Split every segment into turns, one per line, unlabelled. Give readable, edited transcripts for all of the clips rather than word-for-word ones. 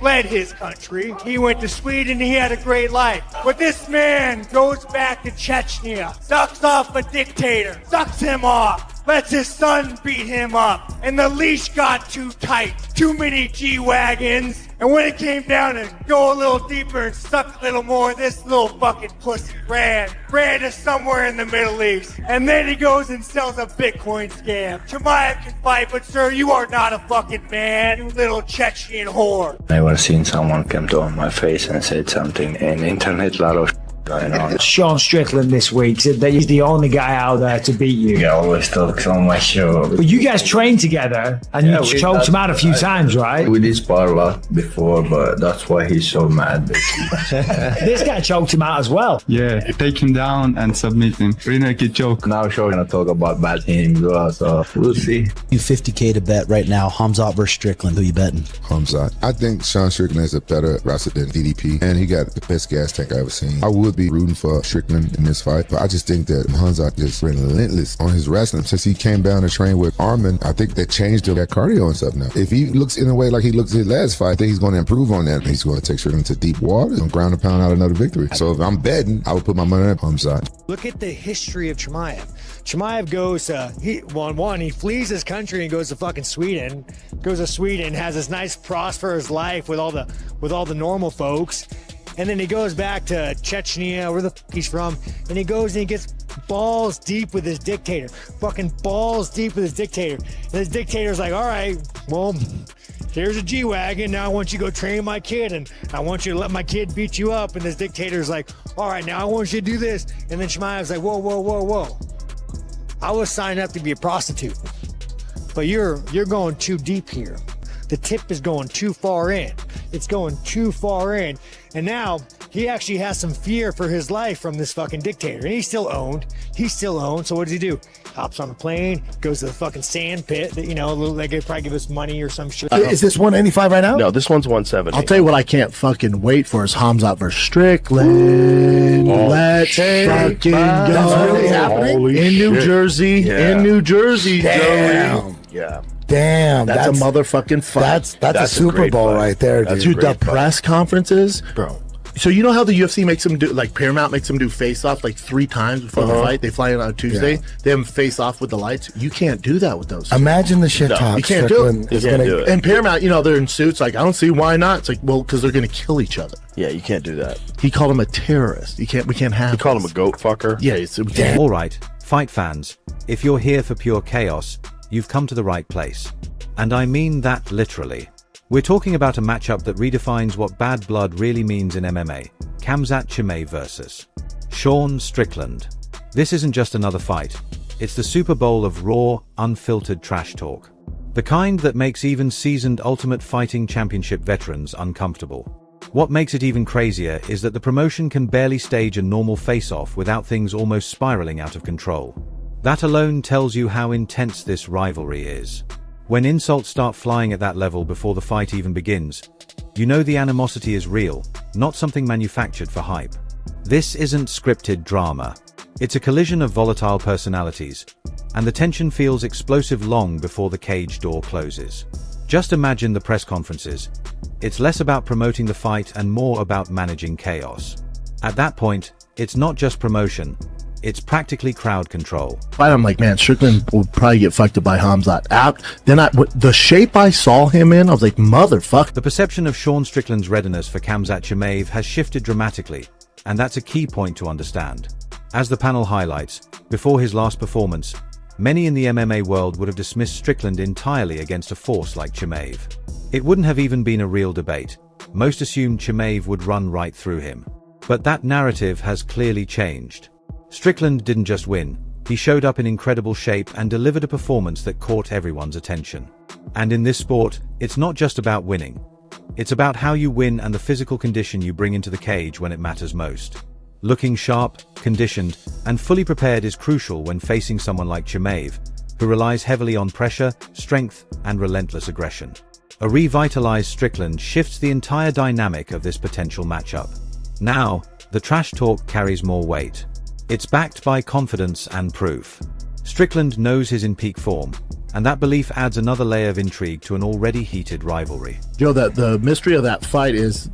fled his country. He went to Sweden, he had a great life. But this man goes back to Chechnya, sucks off a dictator, sucks him off, lets his son beat him up, and the leash got too tight. Too many G-Wagons. And when it came down to go a little deeper and suck a little more, this little fucking pussy ran to somewhere in the Middle East. And then he goes and sells a Bitcoin scam. Chimaev can fight, but sir, you are not a fucking man, you little Chechen whore.
Never seen someone come to my face and said something in internet, lot of going on.
Sean Strickland this week said that he's the only guy out there to beat you.
He always talks on my show.
But you guys trained together and you choked him out a few times, right?
We did spar a lot before, but that's why he's so mad.
This guy choked him out as well.
Yeah, take him down and submit him. Really make a joke.
Now Sean gonna talk about bad teams, so we'll see.
You 50K to bet right now. Khamzat versus Strickland. Who you betting?
Khamzat. I think Sean Strickland is a better wrestler than DDP, and he got the best gas tank I ever seen. I would be rooting for Strickland in this fight, but I just think that Khamzat is relentless on his wrestling. Since he came down to train with Armin, I think that changed that cardio and stuff now. If he looks in a way like he looked his last fight, I think he's going to improve on that. He's going to take Strickland to deep water and ground and pound out another victory. So if I'm betting, I would put my money on Khamzat.
Look at the history of Chimaev. Chimaev goes, he flees his country and goes to fucking Sweden. Goes to Sweden, has this nice prosperous life with all the normal folks. And then he goes back to Chechnya, where the fuck he's from, and he goes and he gets balls deep with his dictator. Fucking balls deep with his dictator. And his dictator's like, all right, well, here's a G-Wagon. Now I want you to go train my kid, and I want you to let my kid beat you up. And this dictator's like, all right, now I want you to do this. And then Chimaev's like, whoa, whoa, whoa, whoa. I was signed up to be a prostitute, but you're going too deep here. The tip is going too far in. It's going too far in. And now he actually has some fear for his life from this fucking dictator. And he's still owned. So what does he do? Hops on a plane, goes to the fucking sand pit. They could probably give us money or some shit.
Is this 185 right now?
No, this one's 170.
I'll tell you what I can't fucking wait for is Khamzat versus Strickland. Let's fucking go. That's really happening? In New Jersey. Yeah. In New Jersey, Joey.
Yeah.
Damn, that's a motherfucking fight. That's a Super Bowl right there, dude. Dude, the press conferences, bro. So you know how the UFC makes them do, like Paramount makes them do face-off like 3 times before the fight? They fly in on a Tuesday. Yeah. They have them face off with the lights. You can't do that with those. Imagine the shit talk.
You can't do it.
And Paramount, they're in suits. Like, I don't see why not. It's like, well, because they're going to kill each other.
Yeah, you can't do that.
He called him a terrorist. We can't have.
He called him a goat fucker.
Yeah,
All right, fight fans. If you're here for pure chaos, you've come to the right place. And I mean that literally. We're talking about a matchup that redefines what bad blood really means in MMA. Khamzat Chimaev versus Sean Strickland. This isn't just another fight. It's the Super Bowl of raw, unfiltered trash talk. The kind that makes even seasoned Ultimate Fighting Championship veterans uncomfortable. What makes it even crazier is that the promotion can barely stage a normal face-off without things almost spiraling out of control. That alone tells you how intense this rivalry is. When insults start flying at that level before the fight even begins, you know the animosity is real, not something manufactured for hype. This isn't scripted drama. It's a collision of volatile personalities, and the tension feels explosive long before the cage door closes. Just imagine the press conferences. It's less about promoting the fight and more about managing chaos. At that point, it's not just promotion. It's practically crowd control.
I'm like, man, Strickland will probably get fucked up by Khamzat. Then the shape I saw him in, I was like, motherfucker.
The perception of Sean Strickland's readiness for Khamzat Chimaev has shifted dramatically, and that's a key point to understand. As the panel highlights, before his last performance, many in the MMA world would have dismissed Strickland entirely against a force like Chimaev. It wouldn't have even been a real debate. Most assumed Chimaev would run right through him. But that narrative has clearly changed. Strickland didn't just win, he showed up in incredible shape and delivered a performance that caught everyone's attention. And in this sport, it's not just about winning. It's about how you win and the physical condition you bring into the cage when it matters most. Looking sharp, conditioned, and fully prepared is crucial when facing someone like Chimaev, who relies heavily on pressure, strength, and relentless aggression. A revitalized Strickland shifts the entire dynamic of this potential matchup. Now, the trash talk carries more weight. It's backed by confidence and proof. Strickland knows he's in peak form, And that belief adds another layer of intrigue to an already heated rivalry.
Joe, the mystery of that fight is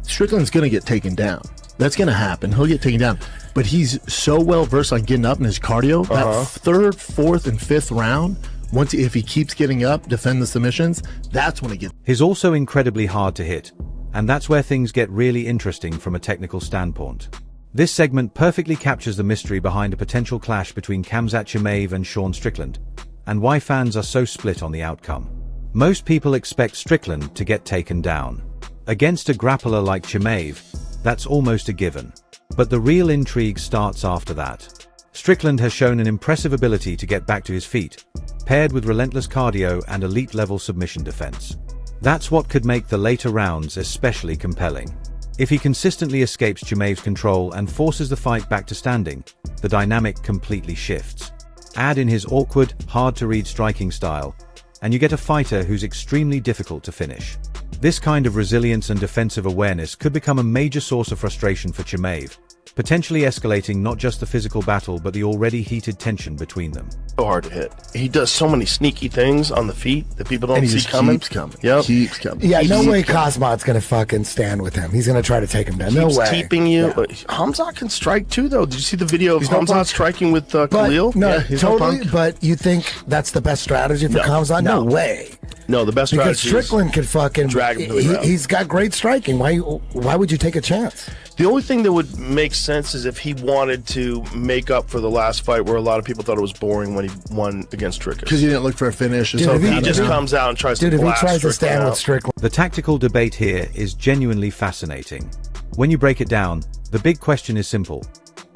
Strickland's going to get taken down. That's going to happen. He'll get taken down. But he's so well versed on getting up in his cardio. That third, fourth, and fifth round, if he keeps getting up, defend the submissions, that's when it gets.
He's also incredibly hard to hit, and that's where things get really interesting from a technical standpoint. This segment perfectly captures the mystery behind a potential clash between Khamzat Chimaev and Sean Strickland, and why fans are so split on the outcome. Most people expect Strickland to get taken down. Against a grappler like Chimaev, that's almost a given. But the real intrigue starts after that. Strickland has shown an impressive ability to get back to his feet, paired with relentless cardio and elite-level submission defense. That's what could make the later rounds especially compelling. If he consistently escapes Chimaev's control and forces the fight back to standing, the dynamic completely shifts. Add in his awkward, hard-to-read striking style, and you get a fighter who's extremely difficult to finish. This kind of resilience and defensive awareness could become a major source of frustration for Chimaev, potentially escalating not just the physical battle but the already heated tension between them.
So hard to hit. He does so many sneaky things on the feet that people don't see coming.
Keeps coming.
Yep.
Keeps coming.
Yeah, no way Khamzat's going to fucking stand with him. He's going to try to take him down. No way.
Keeping you. Yeah. Khamzat can strike too, though. Did you see the video of Khamzat striking with Khalil?
No, totally. But you think that's the best strategy for Khamzat? No way.
No, the best
because
strategy
Strickland could fucking
drag him to the ground.
He's got great striking. Why would you take a chance?
The only thing that would make sense is if he wanted to make up for the last fight where a lot of people thought it was boring when he won against Strickland.
Because he didn't look for a finish.
Dude,
so he just comes out and tries to blast
if he tries to stand
Strickland
with Strickland.
The tactical debate here is genuinely fascinating. When you break it down, the big question is simple.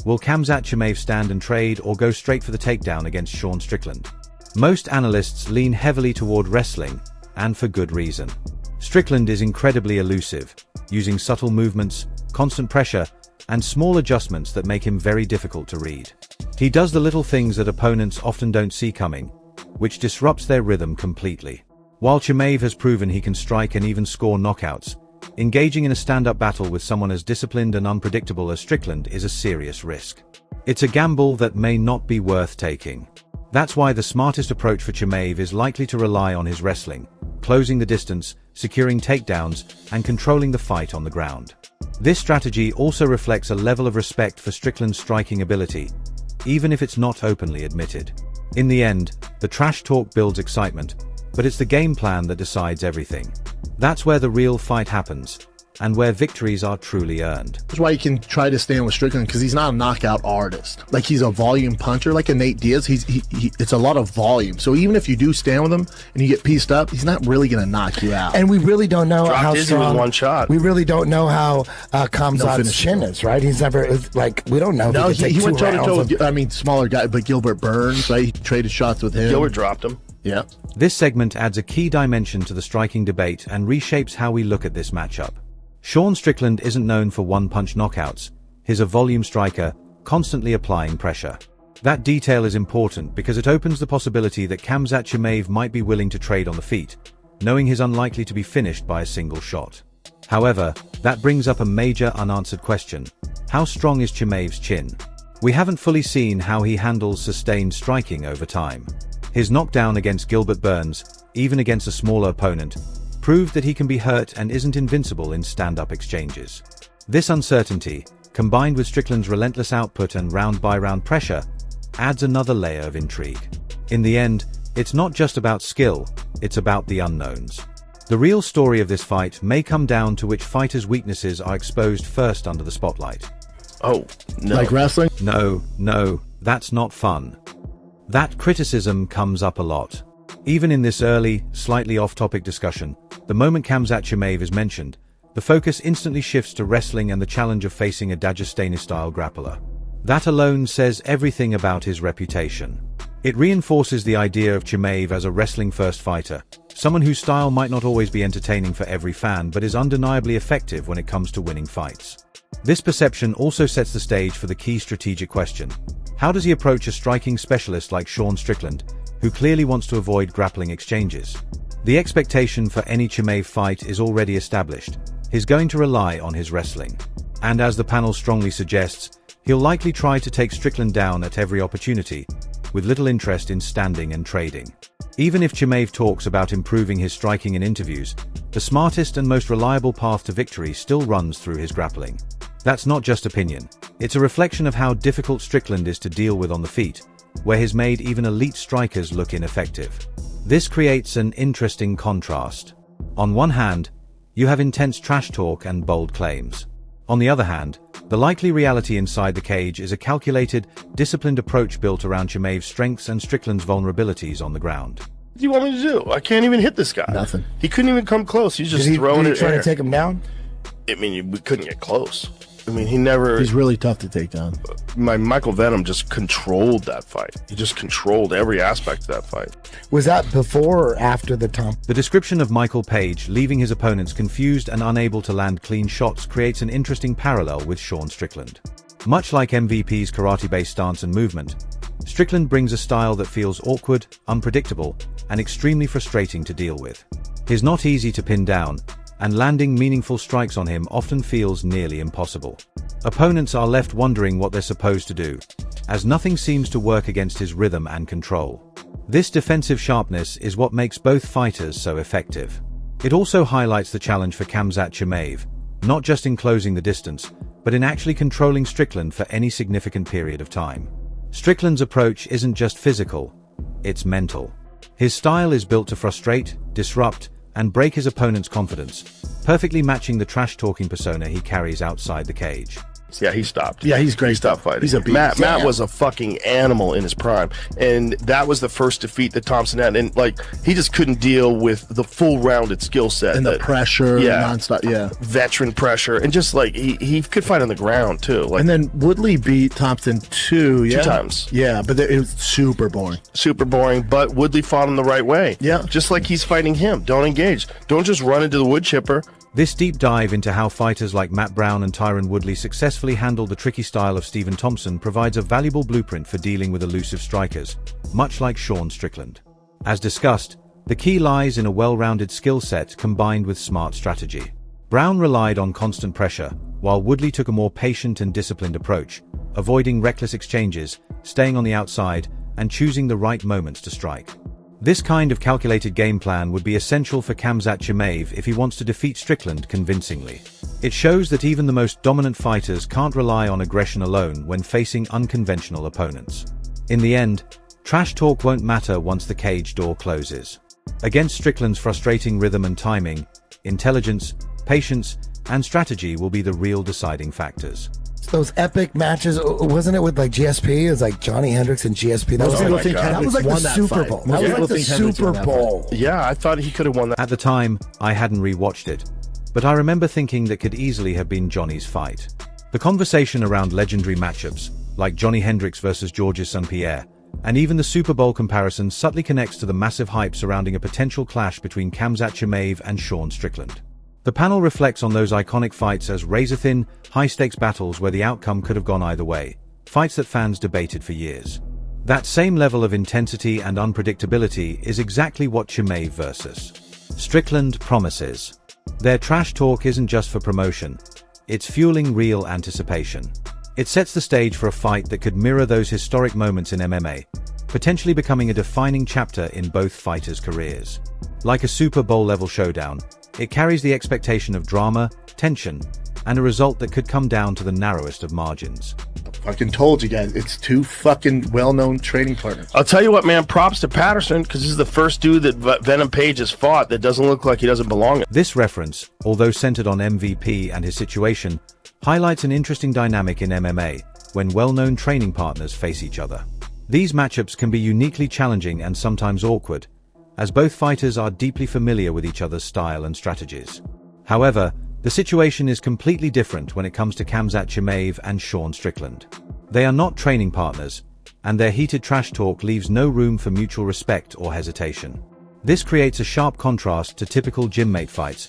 Will Khamzat Chimaev stand and trade or go straight for the takedown against Sean Strickland? Most analysts lean heavily toward wrestling, and for good reason. Strickland is incredibly elusive, using subtle movements, constant pressure, and small adjustments that make him very difficult to read. He does the little things that opponents often don't see coming, which disrupts their rhythm completely. While Chimaev has proven he can strike and even score knockouts, engaging in a stand-up battle with someone as disciplined and unpredictable as Strickland is a serious risk. It's a gamble that may not be worth taking. That's why the smartest approach for Chimaev is likely to rely on his wrestling, closing the distance, securing takedowns, and controlling the fight on the ground. This strategy also reflects a level of respect for Strickland's striking ability, even if it's not openly admitted. In the end, the trash talk builds excitement, but it's the game plan that decides everything. That's where the real fight happens, and where victories are truly earned.
That's why you can try to stand with Strickland, because he's not a knockout artist. Like, he's a volume puncher, like a Nate Diaz. It's a lot of volume. So even if you do stand with him and you get pieced up, he's not really going to knock you out.
And we really don't know how strong.
With one shot.
We really don't know how Khamzat's chin is, right? He's never we don't know.
No, he went toe to toe with, smaller guy, but Gilbert Burns, right? He traded shots with him.
Gilbert dropped him.
Yeah.
This segment adds a key dimension to the striking debate and reshapes how we look at this matchup. Sean Strickland isn't known for one-punch knockouts. He's a volume striker, constantly applying pressure. That detail is important because it opens the possibility that Khamzat Chimaev might be willing to trade on the feet, knowing he's unlikely to be finished by a single shot. However, that brings up a major unanswered question. How strong is Chimaev's chin? We haven't fully seen how he handles sustained striking over time. His knockdown against Gilbert Burns, even against a smaller opponent, proved that he can be hurt and isn't invincible in stand-up exchanges. This uncertainty, combined with Strickland's relentless output and round-by-round pressure, adds another layer of intrigue. In the end, it's not just about skill, it's about the unknowns. The real story of this fight may come down to which fighter's weaknesses are exposed first under the spotlight.
Oh, no.
Like wrestling?
No, that's not fun. That criticism comes up a lot. Even in this early, slightly off-topic discussion, the moment Khamzat Chimaev is mentioned, the focus instantly shifts to wrestling and the challenge of facing a Dagestani-style grappler. That alone says everything about his reputation. It reinforces the idea of Chimaev as a wrestling-first fighter, someone whose style might not always be entertaining for every fan but is undeniably effective when it comes to winning fights. This perception also sets the stage for the key strategic question. How does he approach a striking specialist like Sean Strickland, who clearly wants to avoid grappling exchanges? The expectation for any Chimaev fight is already established. He's going to rely on his wrestling. And as the panel strongly suggests, he'll likely try to take Strickland down at every opportunity, with little interest in standing and trading. Even if Chimaev talks about improving his striking in interviews, the smartest and most reliable path to victory still runs through his grappling. That's not just opinion. It's a reflection of how difficult Strickland is to deal with on the feet, where he's made even elite strikers look ineffective. This creates an interesting contrast. On one hand, you have intense trash talk and bold claims. On the other hand, the likely reality inside the cage is a calculated, disciplined approach built around Chimaev's strengths and Strickland's vulnerabilities on the ground.
What do you want me to do? I can't even hit this guy.
Nothing.
He couldn't even come close. He's just throwing it.
Trying to take him down?
I mean, we couldn't get close. I mean, he never...
He's really tough to take down.
Michael Venom just controlled that fight. He just controlled every aspect of that fight.
Was that before or after the Tom?
The description of Michael Page leaving his opponents confused and unable to land clean shots creates an interesting parallel with Sean Strickland. Much like MVP's karate-based stance and movement, Strickland brings a style that feels awkward, unpredictable, and extremely frustrating to deal with. He's not easy to pin down, and landing meaningful strikes on him often feels nearly impossible. Opponents are left wondering what they're supposed to do, as nothing seems to work against his rhythm and control. This defensive sharpness is what makes both fighters so effective. It also highlights the challenge for Khamzat Chimaev, not just in closing the distance, but in actually controlling Strickland for any significant period of time. Strickland's approach isn't just physical, it's mental. His style is built to frustrate, disrupt, and break his opponent's confidence, perfectly matching the trash-talking persona he carries outside the cage.
Yeah, he stopped.
Yeah, he's great.
He stopped fighting.
He's a beast.
Matt was a fucking animal in his prime, and that was the first defeat that Thompson had. And like, he just couldn't deal with the full-rounded skill set
and the pressure, nonstop. Yeah,
veteran pressure, and just like he could fight on the ground too. Like,
and then Woodley beat Thompson two times. Yeah, but it was super boring.
Super boring. But Woodley fought him the right way.
Yeah,
just like he's fighting him. Don't engage. Don't just run into the wood chipper.
This deep dive into how fighters like Matt Brown and Tyron Woodley successfully handled the tricky style of Stephen Thompson provides a valuable blueprint for dealing with elusive strikers, much like Sean Strickland. As discussed, the key lies in a well-rounded skill set combined with smart strategy. Brown relied on constant pressure, while Woodley took a more patient and disciplined approach, avoiding reckless exchanges, staying on the outside, and choosing the right moments to strike. This kind of calculated game plan would be essential for Khamzat Chimaev if he wants to defeat Strickland convincingly. It shows that even the most dominant fighters can't rely on aggression alone when facing unconventional opponents. In the end, trash talk won't matter once the cage door closes. Against Strickland's frustrating rhythm and timing, intelligence, patience, and strategy will be the real deciding factors.
Those epic matches, wasn't it with like GSP? It was like Johnny Hendricks and GSP. That was like the Super Bowl. That was like the Super Bowl.
Yeah, I thought he could have won that.
At the time, I hadn't rewatched it, but I remember thinking that could easily have been Johnny's fight. The conversation around legendary matchups, like Johnny Hendricks versus Georges St-Pierre, and even the Super Bowl comparison subtly connects to the massive hype surrounding a potential clash between Khamzat Chimaev and Sean Strickland. The panel reflects on those iconic fights as razor-thin, high-stakes battles where the outcome could have gone either way, fights that fans debated for years. That same level of intensity and unpredictability is exactly what Chimaev versus Strickland promises. Their trash talk isn't just for promotion, it's fueling real anticipation. It sets the stage for a fight that could mirror those historic moments in MMA, potentially becoming a defining chapter in both fighters' careers. Like a Super Bowl-level showdown, it carries the expectation of drama, tension, and a result that could come down to the narrowest of margins.
I fucking told you guys, it's two fucking well-known training partners.
I'll tell you what, man, props to Patterson, because this is the first dude that Venom Page has fought that doesn't look like he doesn't belong.
This reference, although centered on MVP and his situation, highlights an interesting dynamic in MMA when well-known training partners face each other. These matchups can be uniquely challenging and sometimes awkward, as both fighters are deeply familiar with each other's style and strategies. However, the situation is completely different when it comes to Khamzat Chimaev and Sean Strickland. They are not training partners, and their heated trash talk leaves no room for mutual respect or hesitation. This creates a sharp contrast to typical gymmate fights,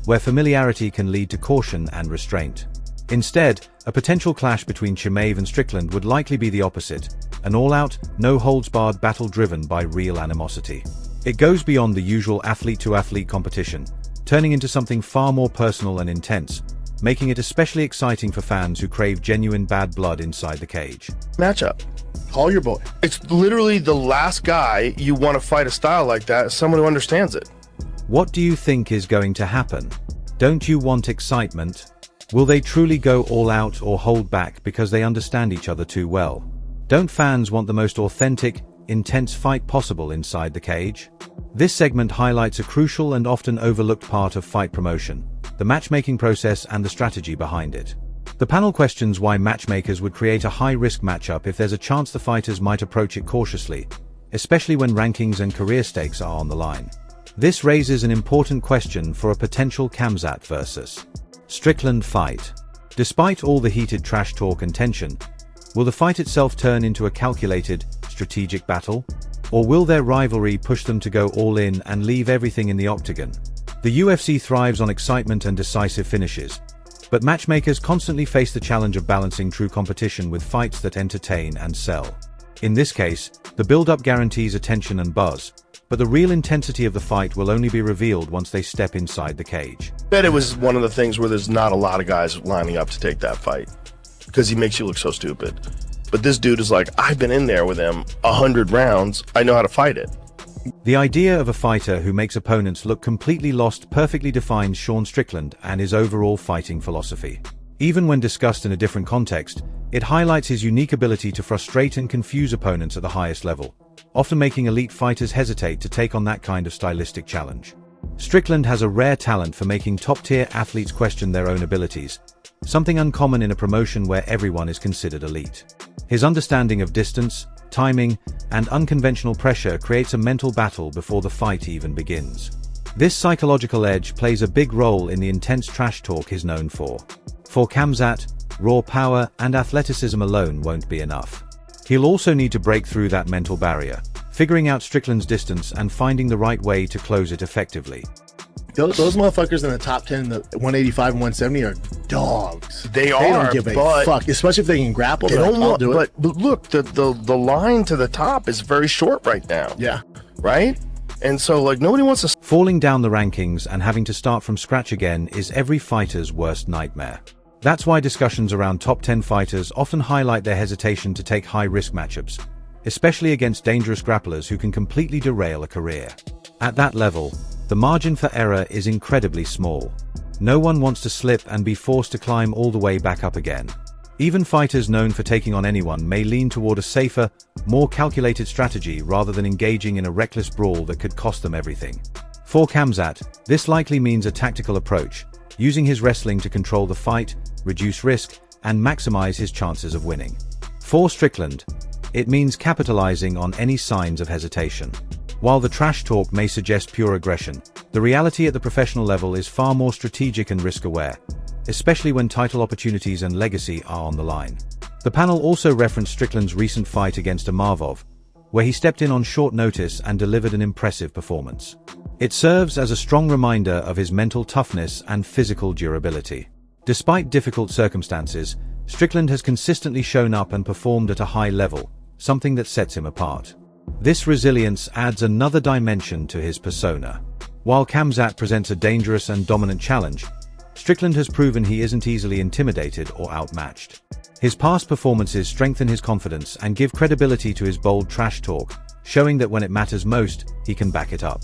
where familiarity can lead to caution and restraint. Instead, a potential clash between Chimaev and Strickland would likely be the opposite, an all-out, no-holds-barred battle driven by real animosity. It goes beyond the usual athlete-to-athlete competition, turning into something far more personal and intense, making it especially exciting for fans who crave genuine bad blood inside the cage.
Matchup.
Call your boy.
It's literally the last guy you want to fight a style like that, someone who understands it.
What do you think is going to happen? Don't you want excitement? Will they truly go all out or hold back because they understand each other too well? Don't fans want the most authentic, intense fight possible inside the cage? This segment highlights a crucial and often overlooked part of fight promotion, the matchmaking process and the strategy behind it. The panel questions why matchmakers would create a high-risk matchup if there's a chance the fighters might approach it cautiously, especially when rankings and career stakes are on the line. This raises an important question for a potential Khamzat versus Strickland fight. Despite all the heated trash talk and tension, will the fight itself turn into a calculated, strategic battle? Or will their rivalry push them to go all in and leave everything in the octagon? The UFC thrives on excitement and decisive finishes, but matchmakers constantly face the challenge of balancing true competition with fights that entertain and sell. In this case, the build-up guarantees attention and buzz, but the real intensity of the fight will only be revealed once they step inside the cage.
Bet it was one of the things where there's not a lot of guys lining up to take that fight, because he makes you look so stupid. But this dude is like, I've been in there with him 100 rounds, I know how to fight it.
The idea of a fighter who makes opponents look completely lost perfectly defines Sean Strickland and his overall fighting philosophy. Even when discussed in a different context, it highlights his unique ability to frustrate and confuse opponents at the highest level, often making elite fighters hesitate to take on that kind of stylistic challenge. Strickland has a rare talent for making top-tier athletes question their own abilities, something uncommon in a promotion where everyone is considered elite. His understanding of distance, timing, and unconventional pressure creates a mental battle before the fight even begins. This psychological edge plays a big role in the intense trash talk he's known for. For Khamzat, raw power and athleticism alone won't be enough. He'll also need to break through that mental barrier, figuring out Strickland's distance and finding the right way to close it effectively.
Those motherfuckers in the top 10, the 185 and 170 are dogs.
They
don't give a fuck, especially if they can grapple.
They don't want,
do it.
But look, the line to the top is very short right now.
Yeah.
Right? And so, like, nobody wants to...
Falling down the rankings and having to start from scratch again is every fighter's worst nightmare. That's why discussions around top 10 fighters often highlight their hesitation to take high-risk matchups, especially against dangerous grapplers who can completely derail a career. At that level, the margin for error is incredibly small. No one wants to slip and be forced to climb all the way back up again. Even fighters known for taking on anyone may lean toward a safer, more calculated strategy rather than engaging in a reckless brawl that could cost them everything. For Khamzat, this likely means a tactical approach, using his wrestling to control the fight, reduce risk, and maximize his chances of winning. For Strickland, it means capitalizing on any signs of hesitation. While the trash talk may suggest pure aggression, the reality at the professional level is far more strategic and risk-aware, especially when title opportunities and legacy are on the line. The panel also referenced Strickland's recent fight against Amarvov, where he stepped in on short notice and delivered an impressive performance. It serves as a strong reminder of his mental toughness and physical durability. Despite difficult circumstances, Strickland has consistently shown up and performed at a high level, something that sets him apart. This resilience adds another dimension to his persona. While Khamzat presents a dangerous and dominant challenge, Strickland has proven he isn't easily intimidated or outmatched. His past performances strengthen his confidence and give credibility to his bold trash talk, showing that when it matters most, he can back it up.